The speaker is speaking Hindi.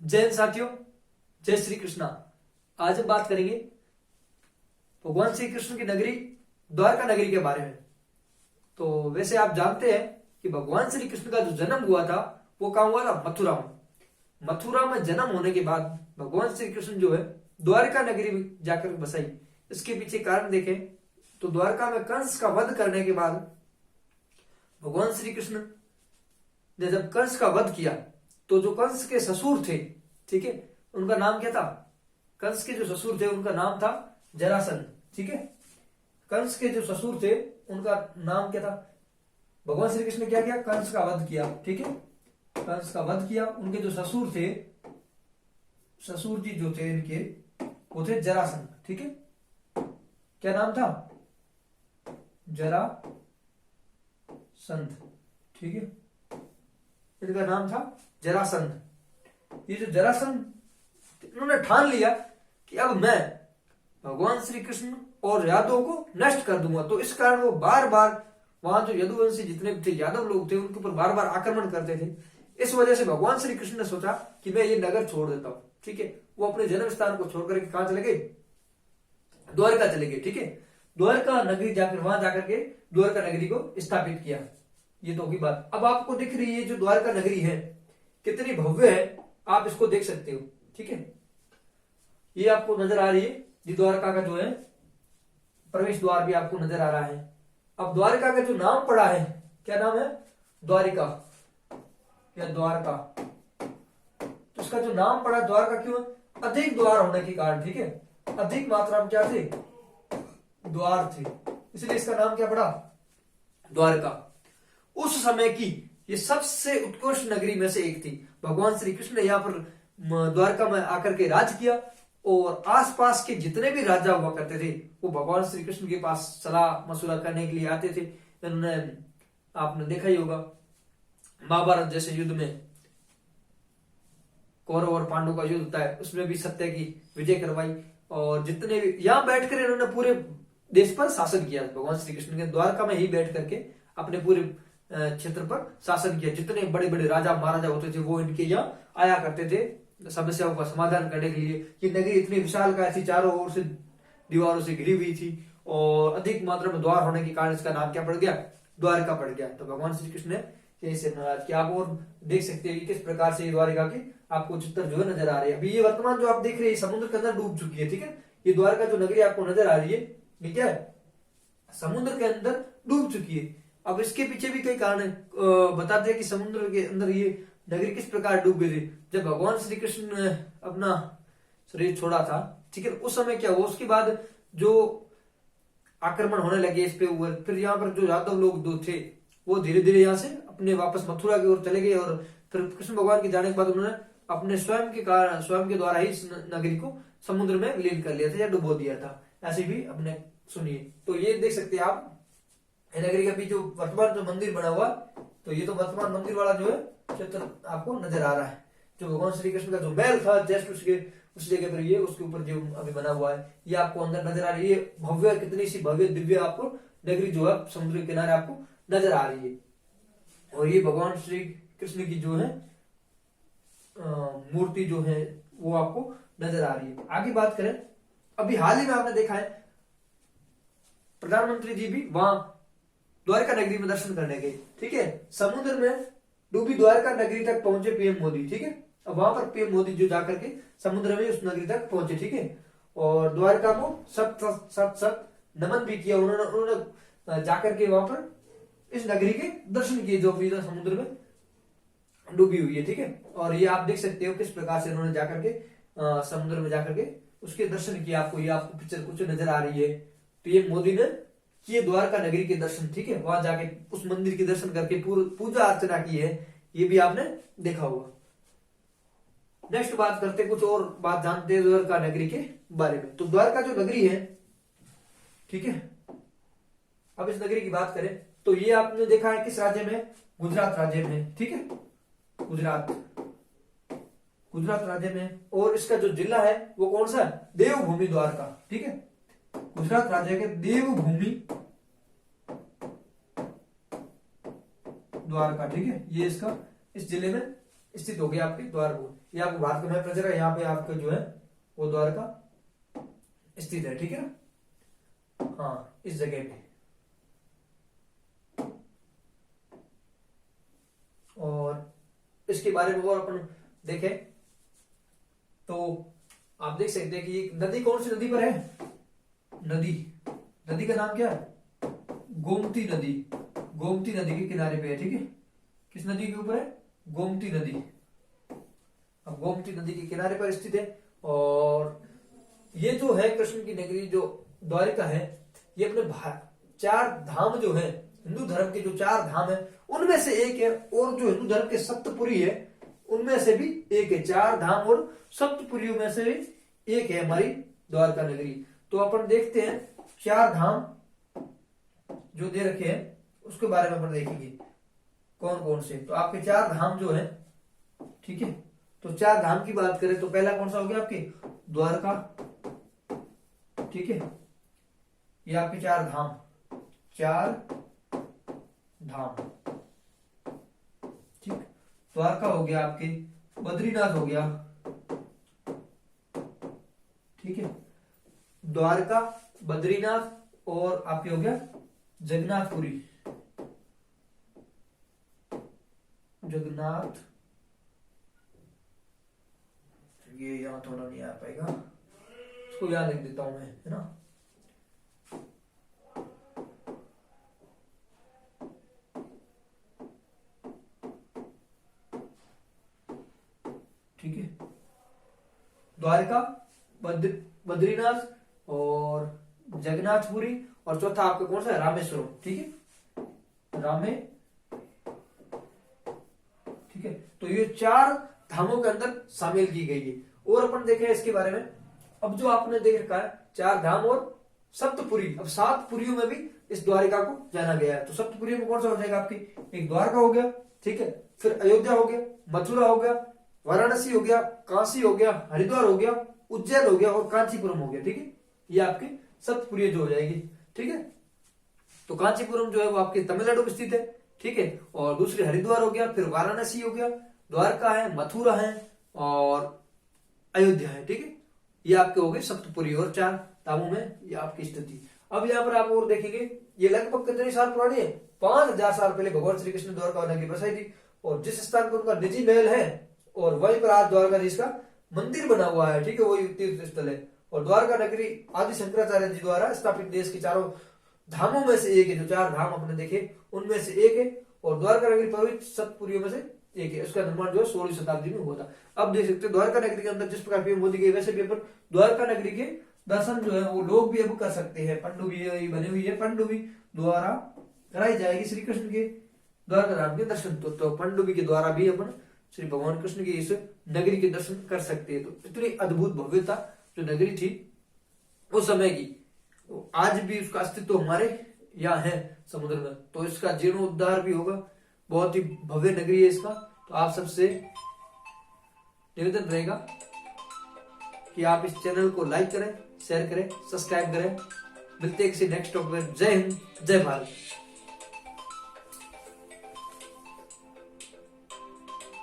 जय हिंद साथियों, जय श्री कृष्णा। आज हम बात करेंगे भगवान श्री कृष्ण की नगरी द्वारका नगरी के बारे में। तो वैसे आप जानते हैं कि भगवान श्री कृष्ण का जो जन्म हुआ था वो कहाँ हुआ था? मथुरा में। मथुरा में जन्म होने के बाद भगवान श्री कृष्ण जो है द्वारका नगरी में जाकर बसाई। इसके पीछे कारण देखें तो द्वारका में कंस का वध करने के बाद भगवान श्री कृष्ण ने जब कंस का वध किया तो जो कंस के ससुर थे, ठीक है, उनका नाम क्या था? कंस के जो ससुर थे उनका नाम था जरासंध, ठीक है। कंस के जो ससुर थे उनका नाम क्या था? भगवान श्री कृष्ण ने क्या किया? कंस का वध किया, ठीक है। कंस का वध किया। उनके जो ससुर थे, ससुर जी जो थे इनके, वो थे जरासंध, ठीक है। क्या नाम था? जरासंध, ठीक है। इनका नाम था जरासंध। ये जो जरासंध, इन्होंने ठान लिया कि अब मैं भगवान श्री कृष्ण और यादवों को नष्ट कर दूंगा। तो इस कारण वो बार बार वहां जो यदुवंशी जितने भी थे, यादव लोग थे, उनके ऊपर बार बार आक्रमण करते थे। इस वजह से भगवान श्री कृष्ण ने सोचा कि मैं ये नगर छोड़ देता हूं, ठीक है। वो अपने जन्म स्थान को छोड़कर के कहां चले गए? द्वारका चले गए, ठीक है। द्वारका नगरी जाकर, वहां जाकर के द्वारका नगरी को स्थापित किया। ये तो होगी बात। अब आपको दिख रही है जो द्वारका नगरी है कितनी भव्य है, आप इसको देख सकते हो, ठीक है। ये आपको नजर आ रही है, ये द्वारका का जो है प्रवेश द्वार भी आपको नजर आ रहा है। अब द्वारका का जो नाम पड़ा है, क्या नाम है? द्वारिका या द्वारका। तो इसका जो नाम पड़ा द्वारका क्यों है? अधिक द्वार होने के कारण, ठीक है। अधिक मात्रा में क्या थे? द्वार थे, इसलिए इसका नाम क्या पड़ा? द्वारका। उस समय की ये सबसे उत्कृष्ट नगरी में से एक थी। भगवान श्री कृष्ण ने यहाँ पर द्वारका में आकर के राज किया और आसपास के जितने भी राजा हुआ करते थे वो भगवान श्री कृष्ण के पास सलाह मशुरा करने के लिए आते थे। इन्होंने, आपने देखा ही होगा, महाभारत जैसे युद्ध में कौरव और पांडव का युद्ध होता है, उसमें भी सत्य की विजय करवाई। और जितने भी यहाँ बैठकर इन्होंने पूरे देश पर शासन किया। भगवान श्री कृष्ण के द्वारका में ही बैठ करके अपने पूरे क्षेत्र पर शासन किया। जितने बड़े बड़े राजा महाराजा होते थे वो इनके यहाँ आया करते थे समस्याओं का समाधान करने के लिए। ये नगरी इतनी विशालकाय थी, चारों ओर से दीवारों से घिरी हुई थी और अधिक मात्रा में द्वार होने के कारण इसका नाम क्या पड़ गया? द्वारका पड़ गया। तो भगवान श्री कृष्ण ने इसे नाराज किया। आप और देख सकते हैं किस प्रकार से द्वारिका की आपको चित्र जो है नजर आ रही है। अभी ये वर्तमान जो आप देख रहे हैं समुद्र के अंदर डूब चुकी है, ठीक है। ये द्वारका जो नगरी आपको नजर आ रही है ये क्या है? समुद्र के अंदर डूब चुकी है। अब इसके पीछे भी कई कारण है। बताते हैं कि समुद्र के अंदर ये नगरी किस प्रकार डूब गई थी। जब भगवान श्री कृष्ण ने अपना शरीर छोड़ा था, ठीक है, उस समय क्या हुआ? उसके बाद जो आक्रमण होने लगे इस पे ऊपर, फिर यहाँ पर जो यादव लोग दो थे वो धीरे धीरे यहाँ से अपने वापस मथुरा की ओर चले गए और फिर कृष्ण भगवान के जाने के बाद उन्होंने अपने स्वयं के द्वारा ही इस नगरी को समुद्र में लीन कर लिया था या डुबो दिया था। ऐसे भी अपने सुनिए। तो ये देख सकते हैं आप नगरी के पीछे वर्तमान जो मंदिर बना हुआ, तो ये तो वर्तमान मंदिर वाला जो है चित्र आपको नजर आ रहा है। जो भगवान श्री कृष्ण का जो महल था जस्ट उस जगह पर ये उसके ऊपर जो अभी बना हुआ है ये आपको अंदर नजर आ रही है। भव्य, कितनी सी भव्य दिव्य आपको नगरी जो है समुद्र के किनारे आपको नजर आ रही है। और ये भगवान श्री कृष्ण की जो है मूर्ति जो है वो आपको नजर आ रही है। आगे बात करें, अभी हाल ही में आपने देखा है प्रधानमंत्री जी भी वहां द्वारका नगरी में दर्शन करने गए, ठीक है। समुद्र में डूबी द्वारका नगरी तक पहुंचे पीएम मोदी, ठीक है। अब वहां पर पीएम मोदी जो जाकर के समुद्र में उस नगरी तक पहुंचे, ठीक है। और द्वारका को सत नमन भी किया उन्होंने जाकर के वहां पर इस नगरी के दर्शन किए जो अभी समुद्र में डूबी हुई है, ठीक है। और ये आप देख सकते हो किस प्रकार से उन्होंने जाकर के समुद्र में जाकर के उसके दर्शन किए। आपको ये आपको पिक्चर कुछ नजर आ रही है। पीएम मोदी ने किए द्वारका नगरी के दर्शन, ठीक है। वहां जाके उस मंदिर के दर्शन करके पूजा अर्चना की है, ये भी आपने देखा होगा। नेक्स्ट बात करते, कुछ और बात जानते हैं द्वारका नगरी के बारे में। तो द्वारका जो नगरी है, ठीक है, अब इस नगरी की बात करें तो ये आपने देखा है किस राज्य में? गुजरात राज्य में, ठीक है। गुजरात राज्य में। और इसका जो जिला है वो कौन सा है? देवभूमि द्वारका, ठीक है। गुजरात राज्य के देवभूमि द्वारका, ठीक है। ये इसका इस जिले में स्थित हो गया आपके द्वारपूर। ये आपको भारत का मैप नजर है, यहाँ पे आपका जो है वो द्वारका स्थित है, ठीक है ना। हाँ, इस जगह पे। और इसके बारे में और अपन देखें तो आप देख सकते हैं कि ये नदी कौन सी नदी पर है। नदी का नाम क्या है, गोमती नदी। गोमती नदी के किनारे पे है, ठीक है। किस नदी के ऊपर है, गोमती नदी। अब गोमती नदी के किनारे पर स्थित है। और ये जो है कृष्ण की नगरी जो द्वारिका है, ये अपने 4 धाम जो है, हिंदू धर्म के जो 4 धाम है उनमें से एक है। और जो हिंदू धर्म के सप्तपुरी है उनमें से भी एक है। 4 धाम और सप्तपुरियों में से एक है हमारी द्वारका नगरी। तो अपन देखते हैं 4 धाम जो दे रखे हैं उसके बारे में अपन देखेंगे कौन कौन से। तो आपके 4 धाम जो है, ठीक है। तो 4 धाम की बात करें तो पहला कौन सा हो गया आपके, द्वारका, ठीक है। ये आपके 4 धाम, 4 धाम, ठीक। द्वारका हो गया आपके, बद्रीनाथ हो गया, ठीक है। द्वारका, बद्रीनाथ और आपके हो गया जगन्नाथपुरी। जगन्नाथ, ये यहां थोड़ा नहीं आ पाएगा, इसको यहां लिख देता हूं मैं, है ना। ठीक है, द्वारका, बद्रीनाथ और जगन्नाथपुरी और चौथा आपका कौन सा है, रामेश्वरम, ठीक है। ठीक है। तो ये 4 धामों के अंदर शामिल की गई है। और अपन देखें इसके बारे में, अब जो आपने देख रखा है 4 धाम और सप्तपुरी, अब 7 पुरियों में भी इस द्वारिका को जाना गया है। तो सप्तपुरियों में कौन सा हो जाएगा आपकी, एक द्वारका हो गया, ठीक है। फिर अयोध्या हो गया, मथुरा हो गया, वाराणसी हो गया, काशी हो गया, हरिद्वार हो गया, उज्जैन हो गया और कांचीपुरम हो गया, ठीक है। ये आपकी सप्तपुरी जो हो जाएगी, ठीक है। तो कांचीपुरम जो है वो आपके तमिलनाडु में स्थित है, ठीक है। और दूसरी हरिद्वार हो गया, फिर वाराणसी हो गया, द्वारका है, मथुरा है और अयोध्या है, ठीक है। ये आपके हो गए सप्तपुरी और 4 धामों में ये आपकी स्थिति। अब यहाँ पर आप और देखेंगे, ये लगभग कितने साल पुरानी है, 5000 साल पहले भगवान श्री कृष्ण द्वारका नगरी बसाई थी। और जिस स्थान पर उनका निजी महल है और वहीं पर आज द्वारकाधीश का मंदिर बना हुआ है, ठीक है, वही तीर्थ स्थल है। और द्वारका नगरी आदि शंकराचार्य जी द्वारा स्थापित देश के 4 धामों में से एक है। जो 4 धाम अपने देखे उनमें से एक है। और द्वारका नगरी पवित्र सप्तपुरियों में से एक है। उसका निर्माण जो है 16वीं शताब्दी में हुआ था। अब देख सकते हैं द्वारका नगरी के अंदर जिस प्रकार पीएम मोदी के, वैसे भी अपन द्वारका नगरी के दर्शन जो है वो लोग भी अब कर सकते हैं। पनडुब्बी बनी हुई है, पनडुब्बी द्वारा कराई जाएगी श्री कृष्ण के द्वारका धाम के दर्शन। तो पनडुब्बी के द्वारा भी अपन श्री भगवान कृष्ण की इस नगरी के दर्शन कर सकते हैं। तो इतनी अद्भुत भव्यता जो नगरी थी उस समय की, आज भी उसका अस्तित्व हमारे यहाँ है समुद्र में। तो इसका जीर्णोद्धार भी होगा, बहुत ही भव्य नगरी है इसका। तो आप सबसे निवेदन रहेगा कि आप इस चैनल को लाइक करें, शेयर करें, सब्सक्राइब करें। मिलते हैं किसी नेक्स्ट टॉपिक में। जय हिंद, जय भारत।